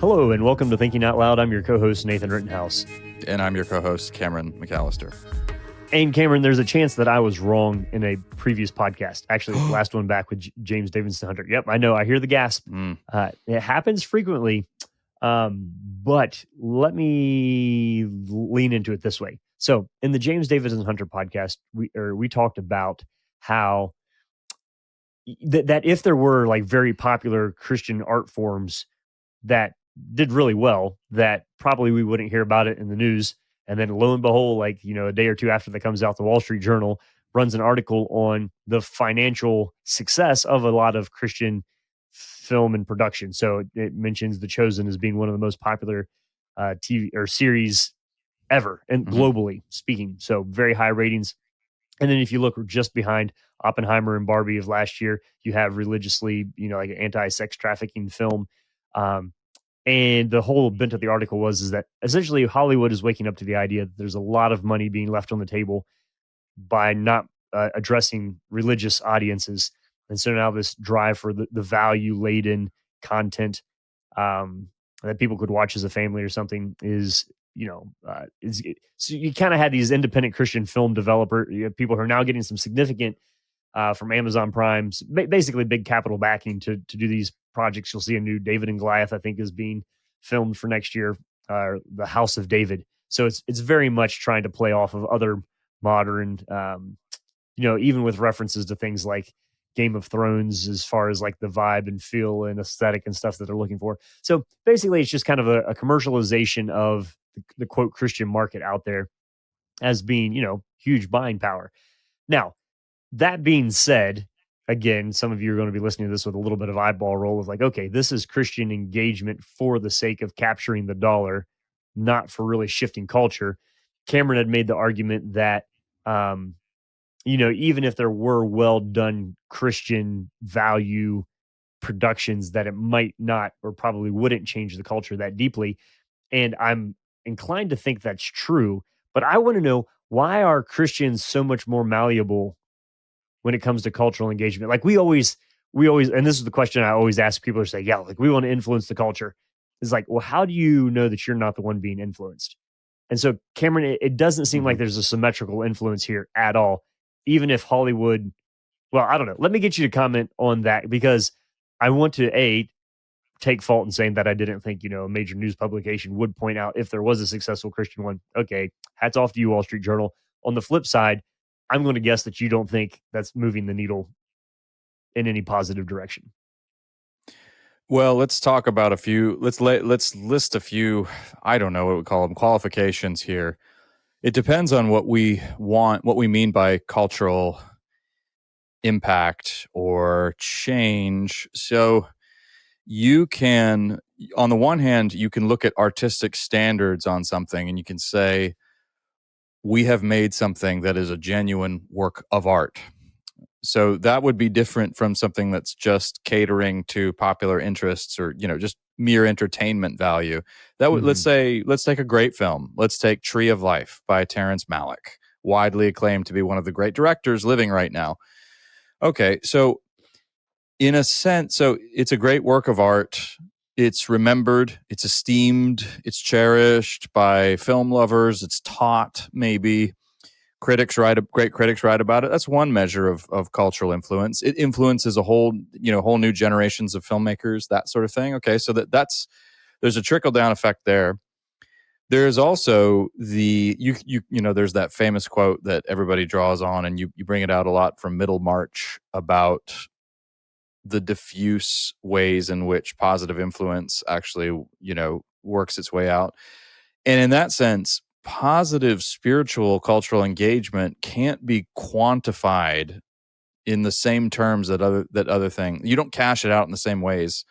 Hello, and welcome to Thinking Out Loud. I'm your co-host, Nathan Rittenhouse. And I'm your co-host, Cameron McAllister. And Cameron, there's a chance that I was wrong in a previous podcast. Actually, the last one back with James Davidson Hunter. Yep, I know. I hear the gasp. It happens frequently, but let me lean into it this way. So in the James Davidson Hunter podcast, we talked about how that if there were like very popular Christian art forms that did really well, that probably we wouldn't hear about it in the news. And then lo and behold, like, a day or two after that comes out, the Wall Street Journal runs an article on the financial success of a lot of Christian film and production. So it mentions The Chosen as being one of the most popular TV or series ever, and globally speaking. So very high ratings. And then if you look just behind Oppenheimer and Barbie of last year, you have religiously, like an anti-sex trafficking film. And the whole bent of the article is that essentially Hollywood is waking up to the idea that there's a lot of money being left on the table by not addressing religious audiences. And so now this drive for the value-laden content that people could watch as a family or something is, so you kind of had these independent Christian film people who are now getting some significant from Amazon Prime, basically big capital backing to do these projects. You'll see a new David and Goliath, I think, is being filmed for next year, the House of David. So it's very much trying to play off of other modern, even with references to things like Game of Thrones, as far as like the vibe and feel and aesthetic and stuff that they're looking for. So basically, it's just kind of a commercialization of the quote Christian market out there as being, huge buying power. Now, that being said, again, some of you are going to be listening to this with a little bit of eyeball roll of like, okay, this is Christian engagement for the sake of capturing the dollar, not for really shifting culture. Cameron had made the argument that, even if there were well done Christian value productions, that it might not or probably wouldn't change the culture that deeply. And I'm inclined to think that's true, but I want to know, why are Christians so much more malleable when it comes to cultural engagement? Like we always, and this is the question I always ask people, who say, yeah, like we want to influence the culture. It's like, well, how do you know that you're not the one being influenced? And so, Cameron, it doesn't seem like there's a symmetrical influence here at all, even if Hollywood, well, I don't know. Let me get you to comment on that, because I want to, take fault in saying that I didn't think, a major news publication would point out if there was a successful Christian one. Okay, hats off to you, Wall Street Journal. On the flip side, I'm going to guess that you don't think that's moving the needle in any positive direction. Well, let's talk about a few. Let's list a few. I don't know what we call them, qualifications here. It depends on what we want, what we mean by cultural impact or change. So you can, on the one hand, you can look at artistic standards on something and you can say, we have made something that is a genuine work of art. So that would be different from something that's just catering to popular interests or, just mere entertainment value. That would, let's take a great film. Let's take Tree of Life by Terrence Malick, widely acclaimed to be one of the great directors living right now. Okay, so in a sense, so it's a great work of art. It's remembered, it's esteemed, it's cherished by film lovers, it's taught, maybe. Great critics write about it. That's one measure of cultural influence. It influences a whole new generations of filmmakers, that sort of thing. Okay, so that's there's a trickle down effect there. There's also there's that famous quote that everybody draws on, and you bring it out a lot from Middlemarch about the diffuse ways in which positive influence actually, works its way out. And in that sense, positive spiritual cultural engagement can't be quantified in the same terms that other thing. You don't cash it out in the same ways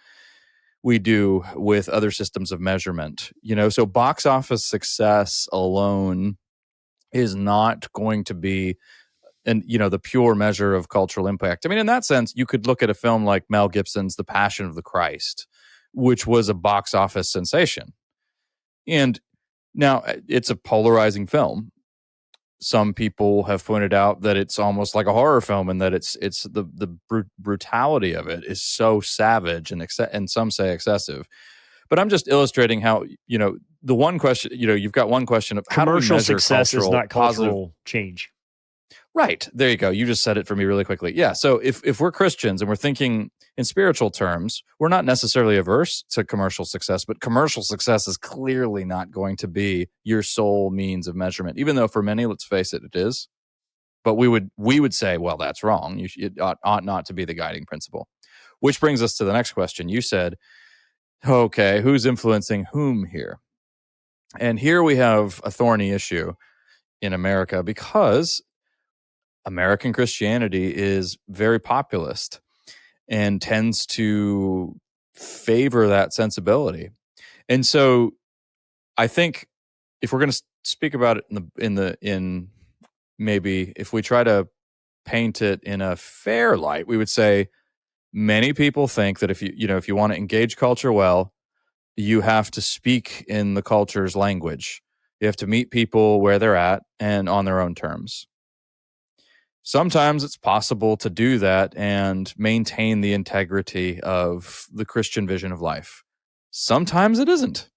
we do with other systems of measurement. So box office success alone is not going to be the pure measure of cultural impact. I mean, in that sense, you could look at a film like Mel Gibson's The Passion of the Christ, which was a box office sensation. And now, it's a polarizing film. some people have pointed out that it's almost like a horror film, and that it's the brutality of it is so savage and some say excessive. But I'm just illustrating how, the one question, you've got one question of how do we Commercial measure success is not positive cultural change. Right. There you go. You just said it for me really quickly. Yeah. So if we're Christians and we're thinking in spiritual terms, we're not necessarily averse to commercial success, but commercial success is clearly not going to be your sole means of measurement, even though for many, let's face it, it is. But we would say, well, that's wrong. It ought not to be the guiding principle. Which brings us to the next question. You said, okay, who's influencing whom here? And here we have a thorny issue in America because American Christianity is very populist and tends to favor that sensibility. And so I think if we're going to speak about it in maybe if we try to paint it in a fair light, we would say many people think that if you want to engage culture well, you have to speak in the culture's language. You have to meet people where they're at and on their own terms. Sometimes it's possible to do that and maintain the integrity of the Christian vision of life. Sometimes it isn't.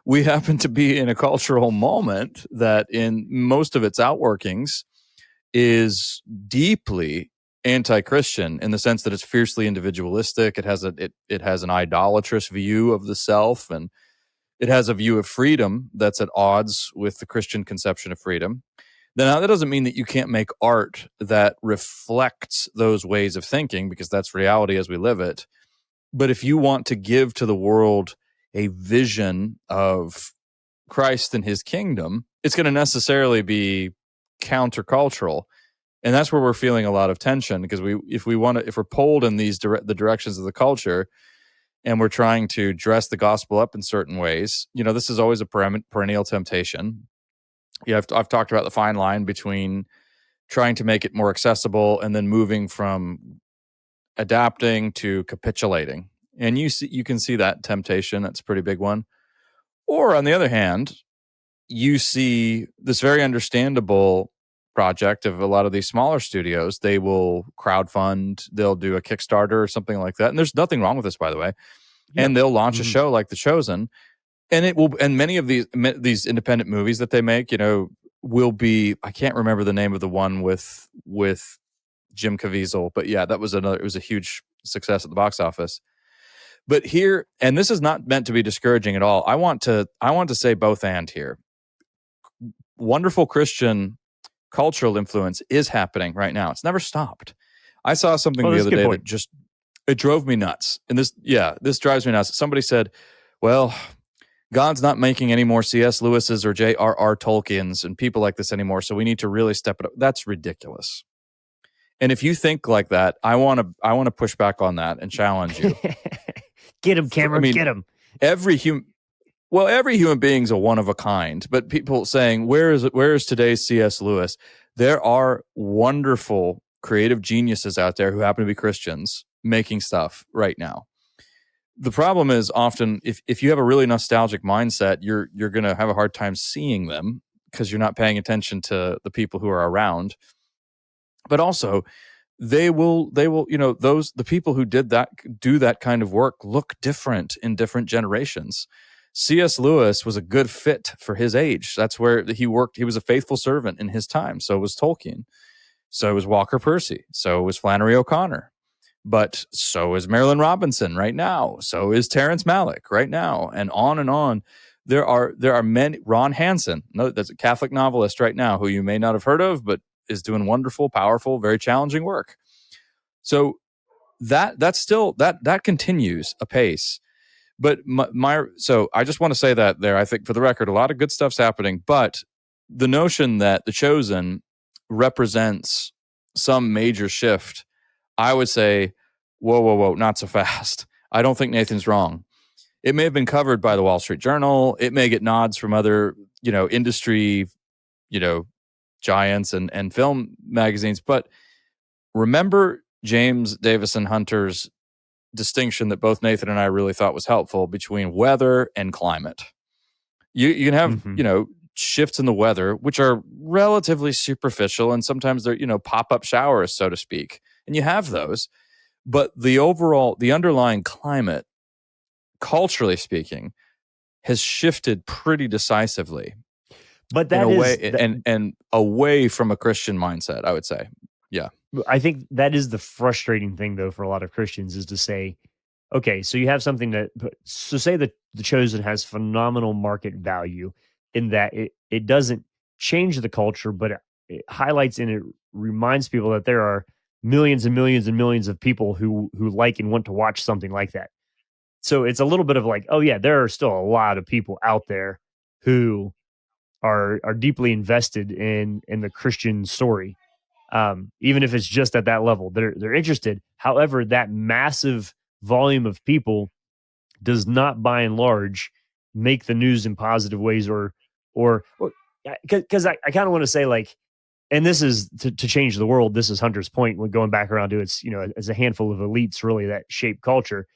We happen to be in a cultural moment that in most of its outworkings is deeply anti-Christian in the sense that it's fiercely individualistic. It has an idolatrous view of the self, and it has a view of freedom that's at odds with the Christian conception of freedom. Now, that doesn't mean that you can't make art that reflects those ways of thinking, because that's reality as we live it. But if you want to give to the world a vision of Christ and his kingdom, it's going to necessarily be countercultural. And that's where we're feeling a lot of tension, because if we're pulled in the directions of the culture, and we're trying to dress the gospel up in certain ways, this is always a perennial temptation. I've talked about the fine line between trying to make it more accessible and then moving from adapting to capitulating. And you can see that temptation. That's a pretty big one. Or on the other hand, you see this very understandable project of a lot of these smaller studios. They will crowdfund, they'll do a Kickstarter or something like that. And there's nothing wrong with this, by the way. Yep. And they'll launch a show like The Chosen. And it will, and many of these independent movies that they make, will be. I can't remember the name of the one with Jim Caviezel, but yeah, it was a huge success at the box office. But here, and this is not meant to be discouraging at all. I want to say both and here. Wonderful Christian cultural influence is happening right now. It's never stopped. I saw something the other day that it drove me nuts. And this drives me nuts. Somebody said, well, God's not making any more C.S. Lewis's or J.R.R. Tolkien's and people like this anymore, so we need to really step it up. That's ridiculous. And if you think like that, I want to push back on that and challenge you. Get him, Cameron. Get him. Every human being's a one of a kind. But people saying, where is today's C.S. Lewis? There are wonderful creative geniuses out there who happen to be Christians making stuff right now. The problem is often if you have a really nostalgic mindset, you're going to have a hard time seeing them because you're not paying attention to the people who are around. But also, they will the people who do that kind of work look different in different generations. C.S. Lewis was a good fit for his age. That's where he worked. He was a faithful servant in his time. So was Tolkien. So was Walker Percy. So was Flannery O'Connor. But so is Marilyn Robinson right now. So is Terrence Malick right now, and on and on. There are many. Ron Hansen, that's a Catholic novelist right now who you may not have heard of, but is doing wonderful, powerful, very challenging work. So that's still that continues apace. But so I just want to say that there. I think for the record, a lot of good stuff's happening, but the notion that The Chosen represents some major shift, I would say, whoa, not so fast. I don't think Nathan's wrong. It may have been covered by the Wall Street Journal. It may get nods from other, industry, giants and film magazines. But remember James Davison Hunter's distinction that both Nathan and I really thought was helpful between weather and climate. You can have, shifts in the weather, which are relatively superficial, and sometimes they're, pop-up showers, so to speak. And you have those. But the underlying climate, culturally speaking, has shifted pretty decisively. But in that a is way, and away from a Christian mindset, I would say. Yeah. I think that is the frustrating thing, though, for a lot of Christians, is to say, okay, so you have something so say that The Chosen has phenomenal market value in that it doesn't change the culture, but it highlights and it reminds people that there are millions and millions and millions of people who like and want to watch something like that. So it's a little bit of like, oh yeah, there are still a lot of people out there who are deeply invested in the Christian story. Even if it's just at that level, they're interested. However, that massive volume of people does not, by and large, make the news in positive ways, or because I kind of want to say, like, and this is to change the world. This is Hunter's point when going back around to it's a handful of elites really that shape culture.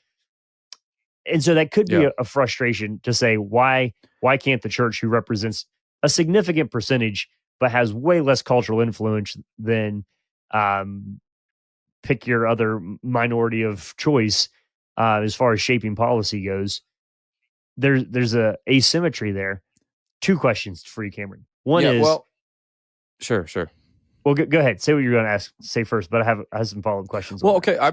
And so that could be Yeah. a frustration to say, why can't the church, who represents a significant percentage but has way less cultural influence than pick your other minority of choice as far as shaping policy goes, there's a asymmetry there. Two questions for you, Cameron. One is, well, sure. well, go ahead, say what you're going to say first, but I have some follow-up questions. Well, okay. I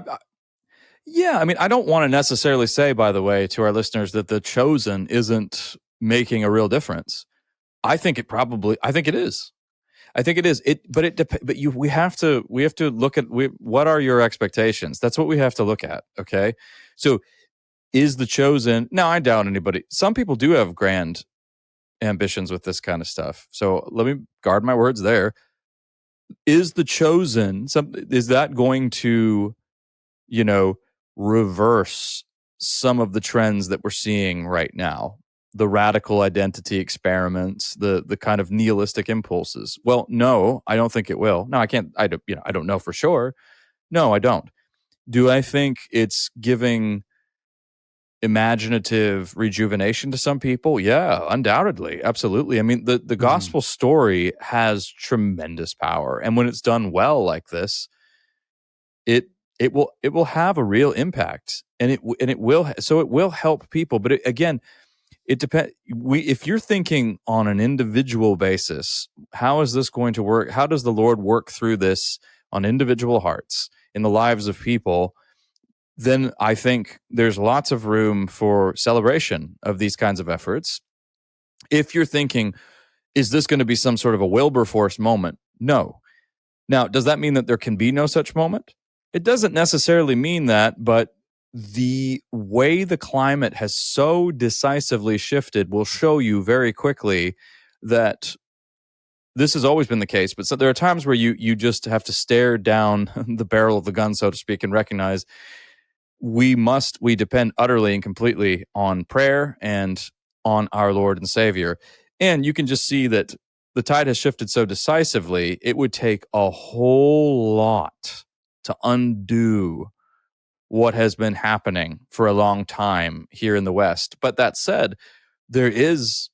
mean, I don't want to necessarily say, by the way, to our listeners, that The Chosen isn't making a real difference. I think it is. We have to look at what are your expectations? That's what we have to look at. Okay. So is The Chosen, now I doubt anybody. Some people do have grand ambitions with this kind of stuff. So let me guard my words there. Is The Chosen, is that going to, reverse some of the trends that we're seeing right now? The radical identity experiments, the kind of nihilistic impulses. Well, no, I don't think it will. No, I don't know for sure. No, I don't. Do I think it's giving imaginative rejuvenation to some people? Yeah, undoubtedly. Absolutely. I mean, the gospel story has tremendous power. And when it's done well like this, it will have a real impact, and it will help people. But again, it depends. If you're thinking on an individual basis, how is this going to work? How does the Lord work through this on individual hearts in the lives of people? Then I think there's lots of room for celebration of these kinds of efforts. If you're thinking, is this going to be some sort of a Wilberforce moment? No. Now, does that mean that there can be no such moment? It doesn't necessarily mean that, but the way the climate has so decisively shifted will show you very quickly that this has always been the case. But so there are times where you just have to stare down the barrel of the gun, so to speak, and recognize we depend utterly and completely on prayer and on our Lord and Savior. And you can just see that the tide has shifted so decisively, it would take a whole lot to undo what has been happening for a long time here in the West. But that said, there is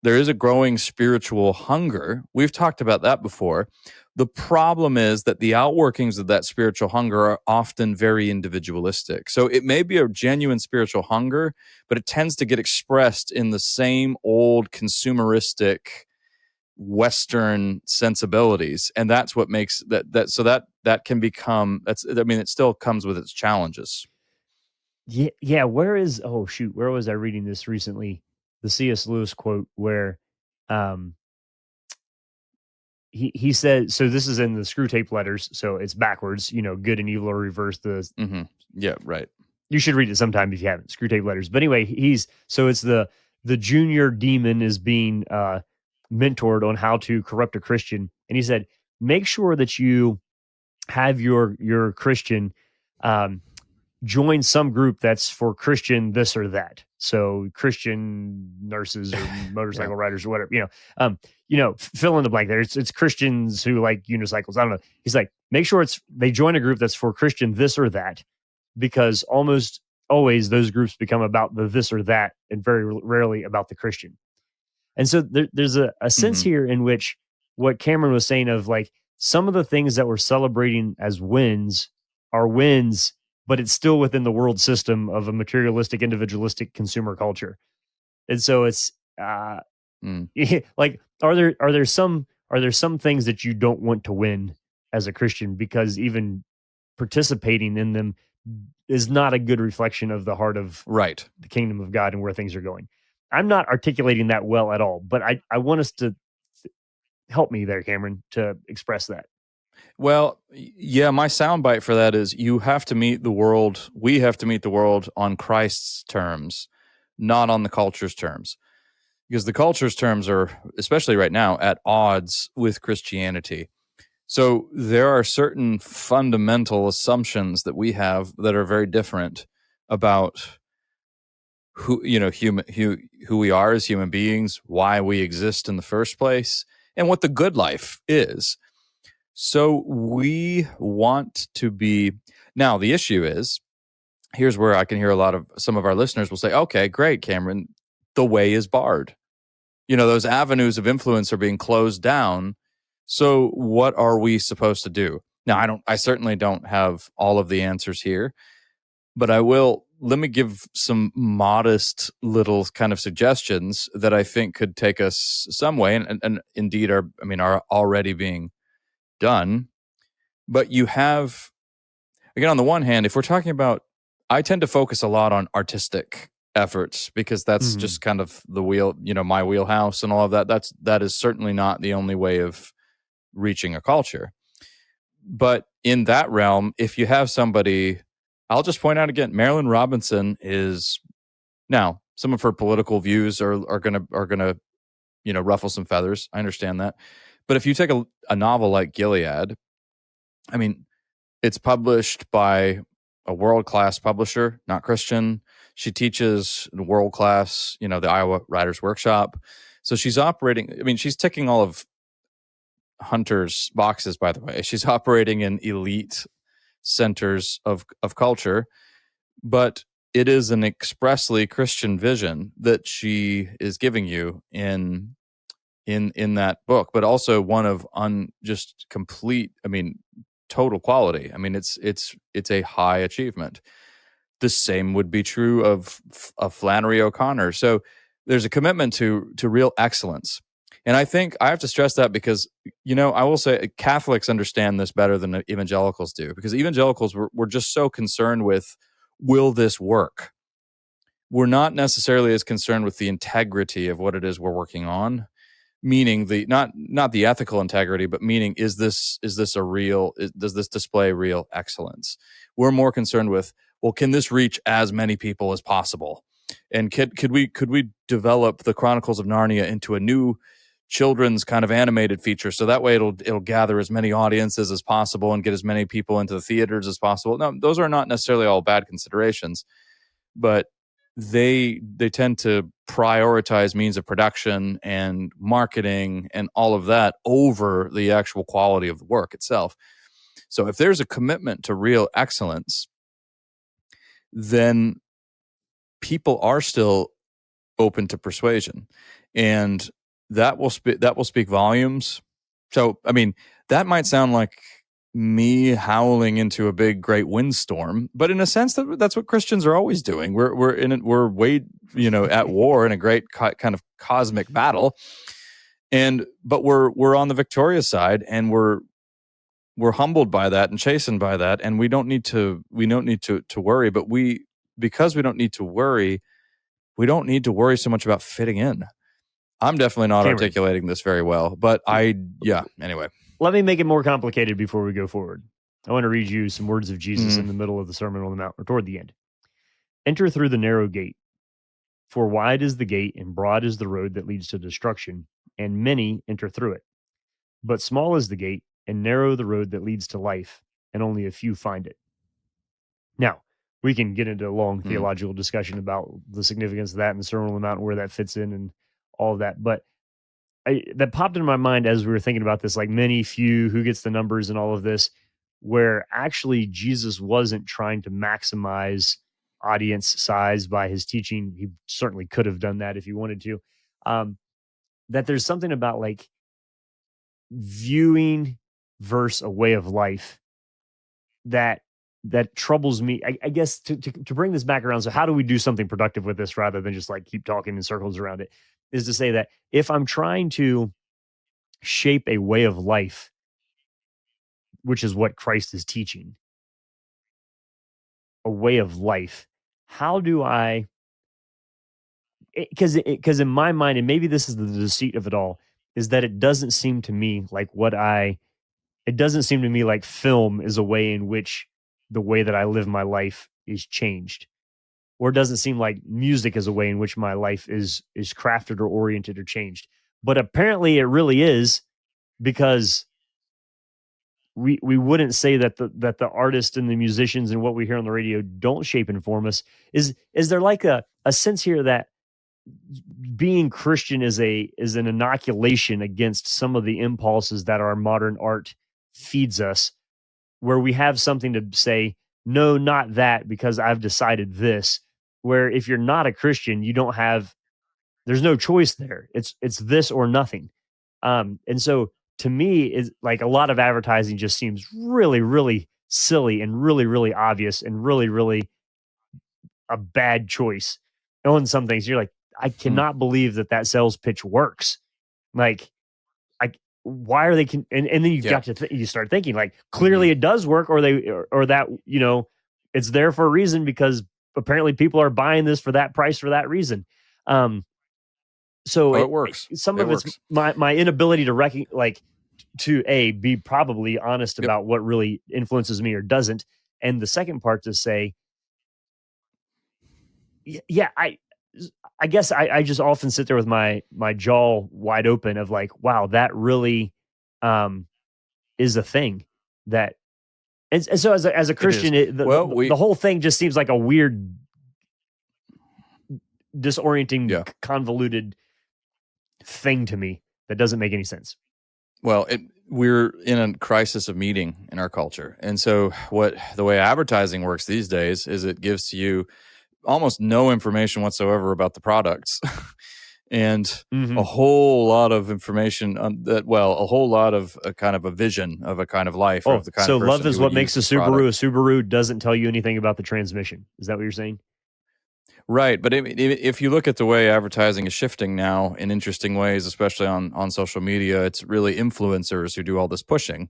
a growing spiritual hunger. We've talked about that before. The problem is that the outworkings of that spiritual hunger are often very individualistic. So it may be a genuine spiritual hunger, but it tends to get expressed in the same old consumeristic Western sensibilities, and that's what makes that can become. It still comes with its challenges. Yeah. Where was I reading this recently? The C.S. Lewis quote where, he said, so this is in the Screw Tape Letters, so it's backwards. Good and evil are reversed. Yeah, right. You should read it sometime if you haven't. Screw Tape Letters. But anyway, it's the junior demon is being mentored on how to corrupt a Christian, and he said, make sure that you have your Christian join some group that's for Christian this or that. So Christian nurses or motorcycle riders or whatever. Fill in the blank there. It's Christians who like unicycles. I don't know. He's like, make sure they join a group that's for Christian this or that, because almost always those groups become about the this or that and very rarely about the Christian. And so there's a sense Mhm. here in which what Cameron was saying of like some of the things that we're celebrating as wins are wins, but it's still within the world system of a materialistic, individualistic consumer culture. And so it's Mm. like are there some things that you don't want to win as a Christian because even participating in them is not a good reflection of the heart of Right. the kingdom of God and where things are going. I'm not articulating that well at all, but I want us to help me there, Cameron, to express that. Well, yeah, my soundbite for that is you have to meet the world. We have to meet the world on Christ's terms, not on the culture's terms. Because the culture's terms are, especially right now, at odds with Christianity. So there are certain fundamental assumptions that we have that are very different about who we are as human beings, why we exist in the first place, and what the good life is. So we want to be. Now the issue is, here's where I can hear some of our listeners will say, okay, great, Cameron, the way is barred. Those avenues of influence are being closed down. So what are we supposed to do? Now, I certainly don't have all of the answers here, but let me give some modest little kind of suggestions that I think could take us some way and indeed are already being done. But you have, again, on the one hand, if we're talking about, I tend to focus a lot on artistic efforts because that's Mhm. just kind of my wheelhouse and all of that. That is certainly not the only way of reaching a culture. But in that realm, if you have somebody, I'll just point out again, Marilyn Robinson is now some of her political views are gonna ruffle some feathers. I understand that, but if you take a novel like Gilead, I mean, it's published by a world class publisher, not Christian. She teaches world class, the Iowa Writers Workshop. So she's operating. I mean, she's ticking all of Hunter's boxes. By the way, she's operating in elite centers of culture, but it is an expressly Christian vision that she is giving you in that book, but also one of just complete, total quality. I mean, it's a high achievement. The same would be true of Flannery O'Connor. So there's a commitment to real excellence. And I think I have to stress that because, I will say Catholics understand this better than evangelicals do, because evangelicals were just so concerned with, will this work? We're not necessarily as concerned with the integrity of what it is we're working on, meaning the not the ethical integrity, but meaning does this display real excellence? We're more concerned with, well, can this reach as many people as possible? And could we develop the Chronicles of Narnia into a new children's kind of animated feature, so that way it'll gather as many audiences as possible and get as many people into the theaters as possible? No, those are not necessarily all bad considerations, but they tend to prioritize means of production and marketing and all of that over the actual quality of the work itself. So if there's a commitment to real excellence, then people are still open to persuasion, and that will speak volumes. So I mean, that might sound like me howling into a big great windstorm, but in a sense that's what Christians are always doing. We're way at war in a great kind of cosmic battle, but we're on the victorious side, and we're humbled by that and chastened by that, and we don't need to worry. But because we don't need to worry, we don't need to worry so much about fitting in. I'm definitely not Cameron, articulating this very well, but anyway. let me make it more complicated before we go forward. I want to read you some words of Jesus Mm, in the middle of the Sermon on the Mount, or toward the end. Enter through the narrow gate, for wide is the gate and broad is the road that leads to destruction, and many enter through it. But small is the gate and narrow the road that leads to life, and only a few find it. Now, we can get into a long mm, theological discussion about the significance of that and the Sermon on the Mount and where that fits in and all of that. But that popped into my mind as we were thinking about this, like many, few, who gets the numbers and all of this, where actually Jesus wasn't trying to maximize audience size by his teaching. He certainly could have done that if he wanted to. Um, that there's something about like viewing versus a way of life that troubles me. I guess to bring this back around. So how do we do something productive with this rather than just like keep talking in circles around it? Is to say that if I'm trying to shape a way of life, which is what Christ is teaching, a way of life, how do I? Because in my mind, and maybe this is the deceit of it all, is that it doesn't seem to me like it doesn't seem to me like film is a way in which the way that I live my life is changed, or it doesn't seem like music is a way in which my life is crafted or oriented or changed. But apparently, it really is, because we wouldn't say that the artists and the musicians and what we hear on the radio don't shape and form us. Is there like a sense here that being Christian is an inoculation against some of the impulses that our modern art feeds us, where we have something to say, no, not that, because I've decided this. Where if you're not a Christian, you don't have, there's no choice there. It's this or nothing. And so to me, is like a lot of advertising just seems really, really silly and really, really obvious and really, really a bad choice on some things. You're like, I cannot believe that sales pitch works. Like, why are they? And then you've got to you start thinking like, clearly it does work, or that it's there for a reason, because apparently people are buying this for that price for that reason. So it works. Some of it's my inability to to be probably honest about what really influences me or doesn't, and the second part to say, yeah, I guess I just often sit there with my jaw wide open of like, wow, that really is a thing that, and so as a Christian, the whole thing just seems like a weird, disorienting, convoluted thing to me that doesn't make any sense. Well, we're in a crisis of meaning in our culture. And so the way advertising works these days is it gives to you almost no information whatsoever about the products and a whole lot of information a whole lot of a kind of a vision of a kind of life. Of the kind so of person love is what makes a Subaru product. a Subaru doesn't tell you anything about the transmission. Is that what you're saying? Right. But if you look at the way advertising is shifting now in interesting ways, especially on social media, it's really influencers who do all this pushing.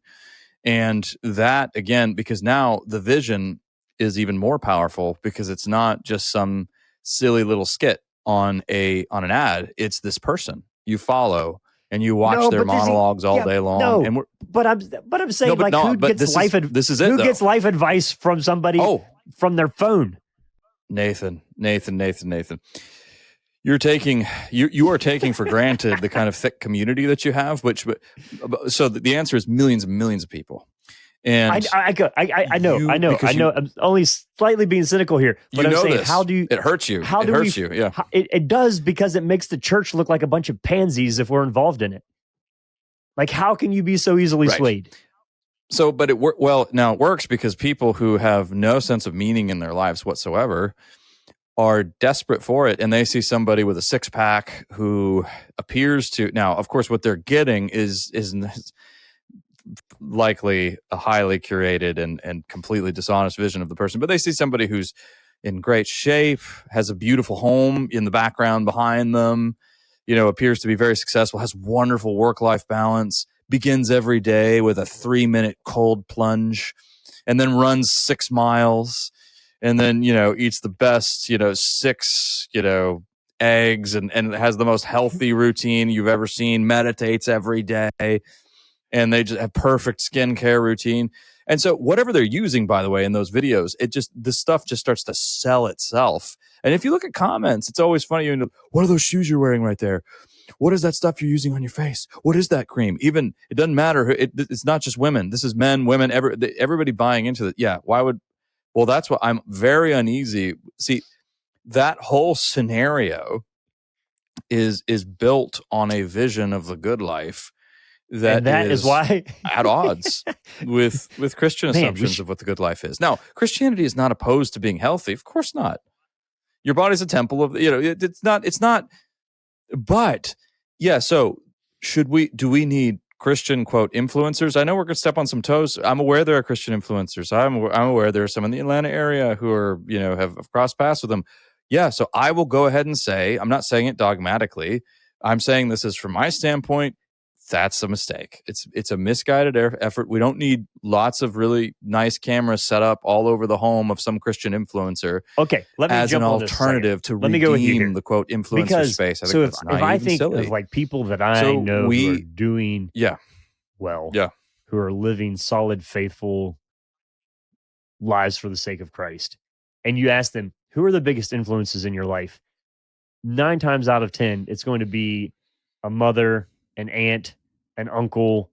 And that, again, because now the vision is even more powerful, because it's not just some silly little skit on an ad. It's this person you follow and you watch their monologues all day long. But I'm saying, who gets life advice from somebody from their phone? Nathan. You are taking for granted the kind of thick community that you have, so the answer is millions and millions of people. And I know. I'm only slightly being cynical here, but I'm saying, how do you? It hurts you. It hurts you. Yeah, it does, because it makes the church look like a bunch of pansies if we're involved in it. Like, how can you be so easily swayed? So, but it works because people who have no sense of meaning in their lives whatsoever are desperate for it, and they see somebody with a six-pack who appears to. Now, of course, what they're getting is likely a highly curated and completely dishonest vision of the person, but they see somebody who's in great shape, has a beautiful home in the background behind them, appears to be very successful, has wonderful work-life balance, begins every day with a 3-minute cold plunge, and then runs 6 miles, and then, eats the best, 6, eggs, and has the most healthy routine you've ever seen, meditates every day, and they just have perfect skincare routine. And so whatever they're using, by the way, in those videos, the stuff just starts to sell itself. And if you look at comments, it's always funny. What are those shoes you're wearing right there? What is that stuff you're using on your face? What is that cream? Even, it doesn't matter. It's not just women. This is men, women, everybody buying into it. Yeah. Well, that's what I'm very uneasy. See, that whole scenario is built on a vision of the good life that is why at odds with Christian assumptions of what the good life is. Now, Christianity is not opposed to being healthy. Of course not. Your body's a temple of, it's not, but Yeah. So do we need Christian quote influencers? I know we're going to step on some toes. I'm aware there are Christian influencers. I'm aware there are some in the Atlanta area who are, have crossed paths with them. Yeah. So I will go ahead and say, I'm not saying it dogmatically. I'm saying this is from my standpoint. That's a mistake. It's a misguided effort. We don't need lots of really nice cameras set up all over the home of some Christian influencer. Okay, let me as jump an on this alternative to let me go with you here. redeem the quote influencer Because space. I think so that's if naive I and think silly. of like people that I know who are doing well, who are living solid, faithful lives for the sake of Christ, and you ask them, who are the biggest influences in your life? 9 times out of 10, it's going to be a mother, an aunt, an uncle,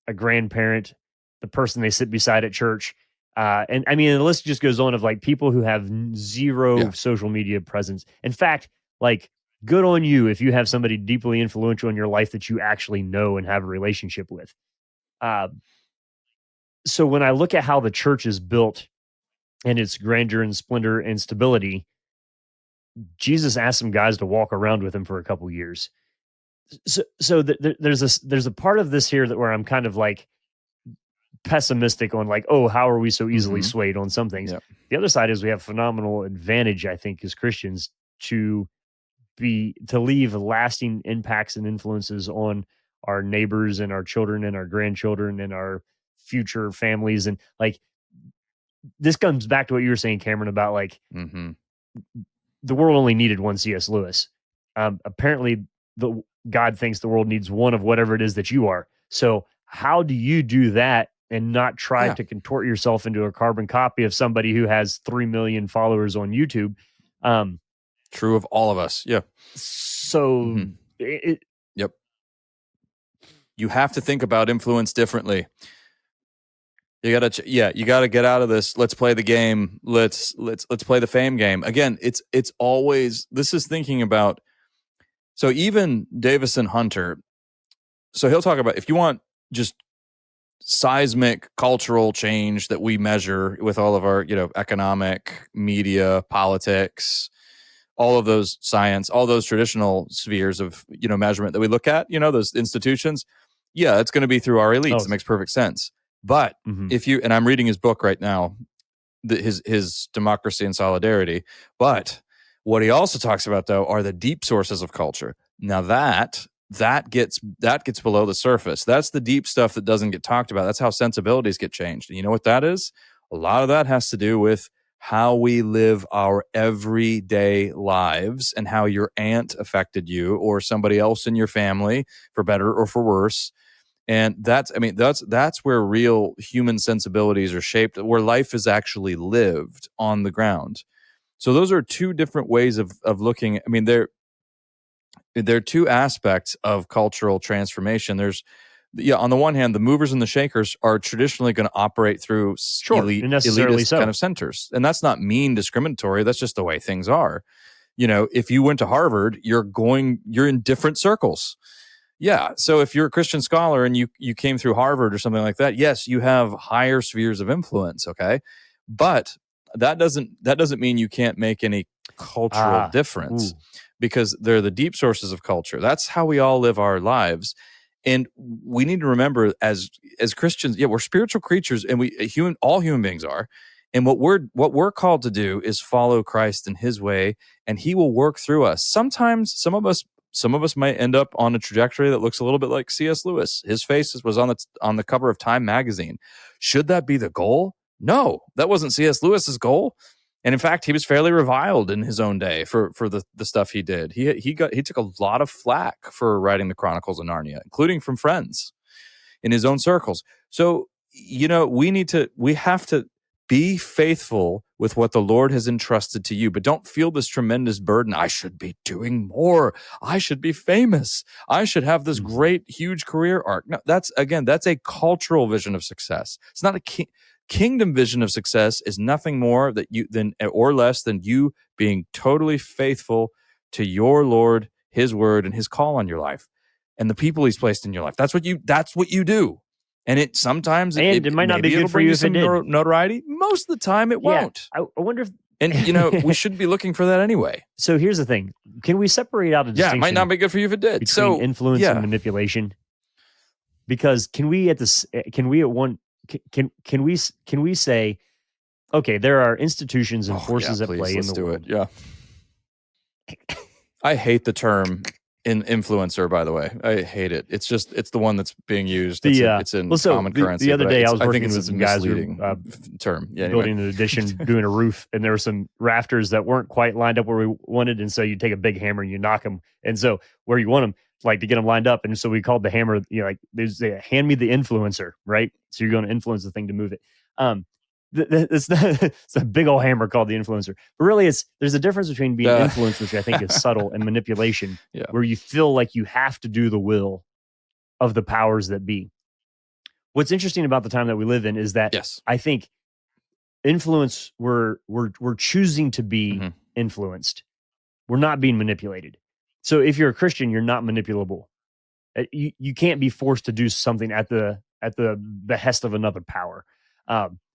a grandparent, the person they sit beside at church. And I mean, the list just goes on of like people who have zero social media presence. In fact, like, good on you if you have somebody deeply influential in your life that you actually know and have a relationship with. So when I look at how the church is built and its grandeur and splendor and stability, Jesus asked some guys to walk around with him for a couple years. There's a part of this here that where I'm kind of like pessimistic on like, oh, how are we so easily swayed on some things? Yep. The other side is we have phenomenal advantage, I think, as Christians to leave lasting impacts and influences on our neighbors and our children and our grandchildren and our future families. And like, this comes back to what you were saying, Cameron, about like the world only needed one C.S. Lewis. Apparently, God thinks the world needs one of whatever it is that you are. So how do you do that and not try to contort yourself into a carbon copy of somebody who has 3 million followers on YouTube? True of all of us. Yeah. So yep. You have to think about influence differently. You gotta, you gotta get out of this. Let's play the game. Let's play the fame game again. It's always, this is thinking about. So even Davison Hunter, so he'll talk about if you want just seismic cultural change that we measure with all of our, economic, media, politics, all of those science, all those traditional spheres of, measurement that we look at, those institutions. Yeah, it's going to be through our elites. It makes perfect sense. But if you, and I'm reading his book right now, his Democracy and Solidarity. But what he also talks about, though, are the deep sources of culture. Now that gets below the surface. That's the deep stuff that doesn't get talked about. That's how sensibilities get changed. And you know what that is? A lot of that has to do with how we live our everyday lives and how your aunt affected you or somebody else in your family, for better or for worse. And that's where real human sensibilities are shaped, where life is actually lived on the ground. So those are two different ways of looking. I mean, there are two aspects of cultural transformation. There's, on the one hand, the movers and the shakers are traditionally going to operate through elitist kind of centers. And that's not mean discriminatory. That's just the way things are. If you went to Harvard, you're in different circles. Yeah. So if you're a Christian scholar and you came through Harvard or something like that, yes, you have higher spheres of influence. Okay. But that doesn't mean you can't make any cultural difference because they're the deep sources of culture. That's how we all live our lives. And we need to remember as Christians, we're spiritual creatures and all human beings are. And what we're called to do is follow Christ in his way, and he will work through us. Sometimes some of us might end up on a trajectory that looks a little bit like C.S. Lewis. His face was on the cover of Time magazine. Should that be the goal? No, that wasn't C.S. Lewis's goal. And in fact, he was fairly reviled in his own day for the stuff he did. He took a lot of flack for writing the Chronicles of Narnia, including from friends in his own circles. So, we have to be faithful with what the Lord has entrusted to you, but don't feel this tremendous burden. I should be doing more. I should be famous. I should have this great, huge career arc. No, that's a cultural vision of success. It's not a kingdom vision of success. Is nothing more or less than you being totally faithful to your Lord, his word, and his call on your life, and the people he's placed in your life. That's what you do. And it sometimes it might not be good for you if some it did. notoriety. Most of the time, it won't. I wonder if And, we shouldn't be looking for that anyway. So here's the thing. Can we separate out a distinction? Yeah, it might not be good for you if it did. Between influence and manipulation? Because can we say, okay, there are institutions and forces at play in the world. Yeah. I hate the term influencer, by the way. I hate it. It's the one that's being used. It's in common currency. The other day I was working with some guys who term. Yeah, building an addition, doing a roof, and there were some rafters that weren't quite lined up where we wanted, and so you take a big hammer and you knock them, and so where you want them, like to get them lined up, and so we called the hammer, there's hand me the influencer, right? So you're going to influence the thing to move it. It's a big old hammer called the influencer, but really there's a difference between being influenced, which I think is subtle, and manipulation, where you feel like you have to do the will of the powers that be. What's interesting about the time that we live in is that I think influence, we're choosing to be influenced. We're not being manipulated. So if you're a Christian, you're not manipulable. You can't be forced to do something at the behest of another power.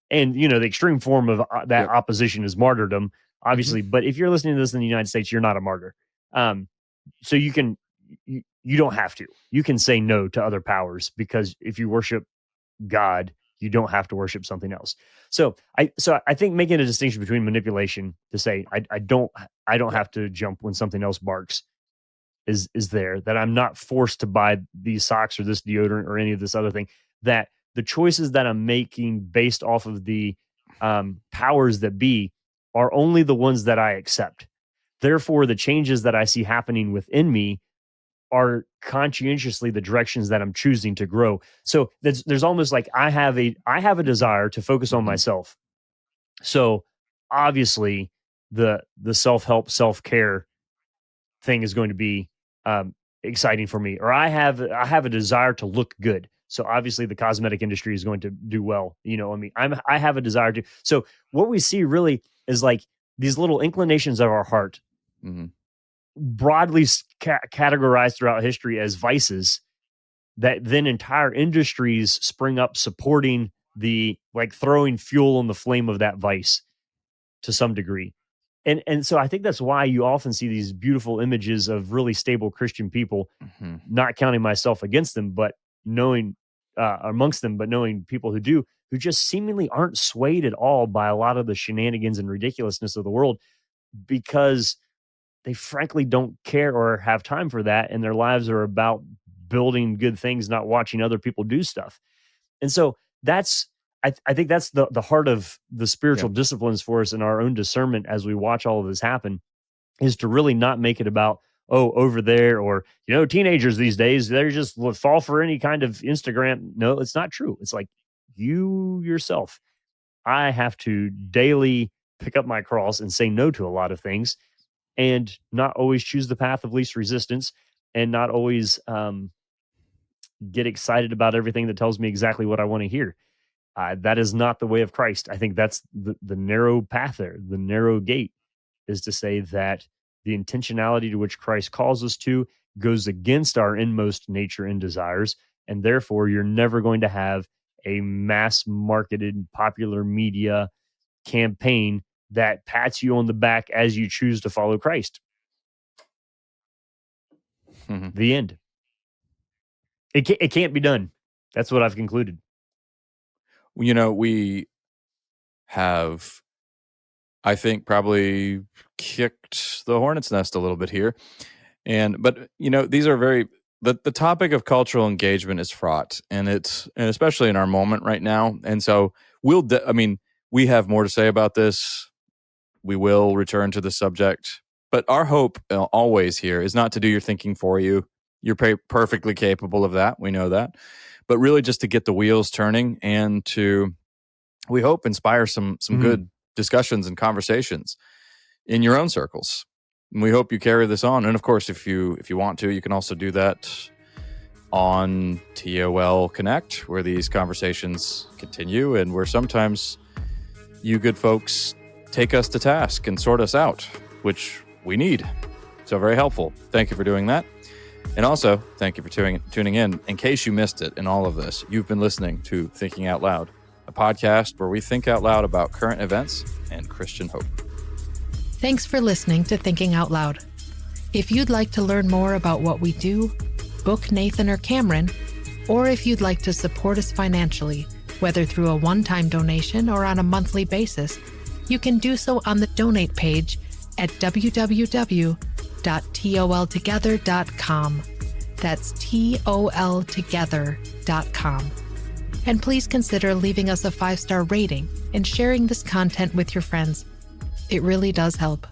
And the extreme form of that opposition is martyrdom, obviously. But if you're listening to this in the United States, you're not a martyr. So you don't have to. You can say no to other powers, because if you worship God, you don't have to worship something else. So I think making a distinction between manipulation to say I don't have to jump when something else barks is there, that I'm not forced to buy these socks or this deodorant or any of this other thing, that the choices that I'm making based off of the powers that be are only the ones that I accept. Therefore, the changes that I see happening within me are conscientiously the directions that I'm choosing to grow. So there's almost like I have a desire to focus on myself. So obviously the self-help, self-care thing is going to be exciting for me. Or I have a desire to look good. So obviously the cosmetic industry is going to do well. I have a desire to. So what we see really is like these little inclinations of our heart, broadly categorized throughout history as vices, that then entire industries spring up supporting throwing fuel on the flame of that vice to some degree. And so I think that's why you often see these beautiful images of really stable Christian people, not counting myself against them, but knowing amongst them, but knowing people who just seemingly aren't swayed at all by a lot of the shenanigans and ridiculousness of the world, because they frankly don't care or have time for that. And their lives are about building good things, not watching other people do stuff. And so I think that's the heart of the spiritual disciplines for us in our own discernment as we watch all of this happen, is to really not make it about, over there, or, teenagers these days, they're just fall for any kind of Instagram. No, it's not true. It's like you yourself. I have to daily pick up my cross and say no to a lot of things, and not always choose the path of least resistance, and not always get excited about everything that tells me exactly what I want to hear. That is not the way of Christ. I think that's the narrow path there. The narrow gate is to say that the intentionality to which Christ calls us to goes against our inmost nature and desires, and therefore you're never going to have a mass-marketed popular media campaign that pats you on the back as you choose to follow Christ. The end. It can't be done. That's what I've concluded. We have, I think, probably kicked the hornet's nest a little bit here. But these are the topic of cultural engagement is fraught, and especially in our moment right now. And so we have more to say about this. We will return to the subject, but our hope always here is not to do your thinking for you. You're perfectly capable of that. We know that. But really just to get the wheels turning and to, we hope, inspire some good discussions and conversations in your own circles. And we hope you carry this on. And of course, if you want to, you can also do that on TOL Connect, where these conversations continue and where sometimes you good folks take us to task and sort us out, which we need. So very helpful. Thank you for doing that. And also, thank you for tuning in. In case you missed it in all of this, you've been listening to Thinking Out Loud, a podcast where we think out loud about current events and Christian hope. Thanks for listening to Thinking Out Loud. If you'd like to learn more about what we do, book Nathan or Cameron, or if you'd like to support us financially, whether through a one-time donation or on a monthly basis, you can do so on the donate page at www.toltogether.com. That's toltogether.com. And please consider leaving us a 5-star rating and sharing this content with your friends. It really does help.